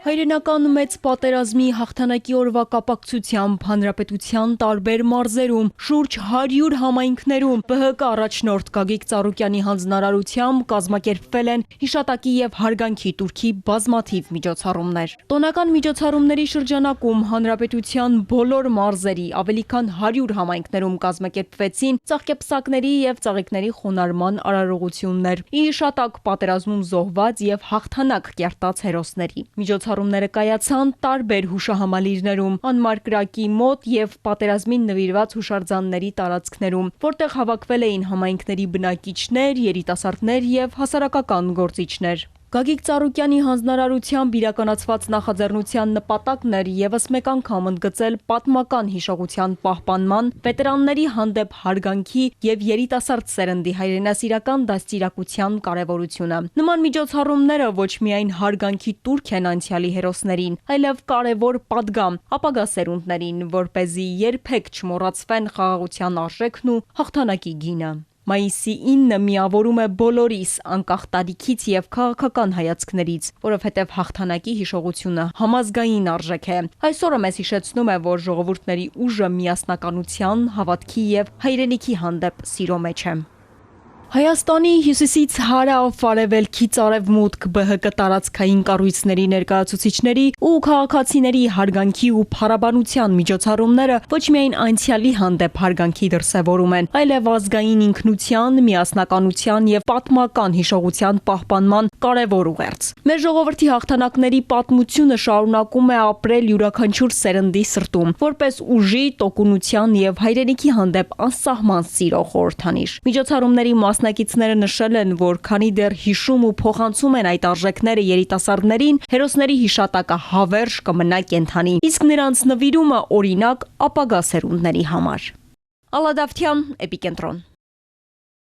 Հայրենական մեծ պատերազմի հաղթանակի օրվա կապակցությամբ հանրապետության տարբեր մարզերում շուրջ 100 համայնքներում ԲՀԿ առաջնորդ Գագիկ Ծառուկյանի հանձնարարությամբ կազմակերպվել են հիշատակի եւ հարգանքի տուրքի բազմաթիվ միջոցառումներ։ Տոնական միջոցառումների շրջանակում հանրապետության բոլոր մարզերի ավելի քան 100 համայնքներում կազմակերպվեցին ծաղկեպսակների եւ ծաղիկների խոնարհման արարողություններ՝ ի հիշատակ պատերազմում զոհված եւ հաղթանակ կերտած հերոսների։ Միջոցառումները կայացան տարբեր հուշահամալիրներում, անմար մոտ եւ պատերազմին նվիրված հուշարձանների տարածքներում, որտեղ հավաքվել էին համայնքների բնակիչներ, երիտասարդներ եւ հասարակական գործիչներ։ Գագիկ Ծառուկյանի հանձնարարությամբ իրականացված նախաձեռնության նպատակն էր եւս մեկ անգամ ընդգծել պատմական հիշողության պահպանման, վետերանների հանդեպ հարգանքի եւ երիտասարդ սերնդի հայրենասիրական դաստիարակության կարեւորությունը։ Նման միջոցառումները ոչ միայն հարգանքի տուրք են անցյալի հերոսներին, այլև կարևոր պատգամ ապագա սերունդներին, որպեսզի երբեք չմոռացվեն խաղաղության արժեքն ու հաղթանակի գինը։ Մայիսի 9-ը միավորում է բոլորիս, անկախ տարիքից եւ քաղաքական հայացքներից, որովհետեւ հաղթանակի հիշողությունը համազգային արժեք է։ Այսօրը մեզ հիշեցնում է, որ ժողովուրդների ուժը միասնականության, հավատքի եւ հայրենիքի հանդեպ սիրո մեջ է։ Հայաստանի հյուսիսից հարավ, արևելքից արևմուտք ԲՀԿ տարածքային կառույցների ներկայացուցիչների ու քաղաքացիների հարգանքի ու փառաբանության միջոցառումները ոչ միայն անցյալի հանդեպ հարգանքի դրսևորում են, այլև ազգային ինքնության, միասնականության եւ պատմական հիշողության պահպանման կարևոր ուղերձ։ Մեր ժողովրդի հաղթանակների պատմությունը շարունակում է ապրել յուրաքանչյուր սերնդի սրտում, որպես ուժի, տոկունության եւ հայրենիքի հանդեպ անսահման սիրո խորհրդանիշ։ Միջոցառումների մասնակիցները նշել են, որ քանի դեռ հիշում ու փոխանցում են այդ արժեքները երիտասարդներին, հերոսների հիշատակը հավերժ կմնա կենդանի, իսկ նրանց նվիրումը օրինակ ապագա սերունդների համար։ Ալադավթյան, Էպիկենտրոն։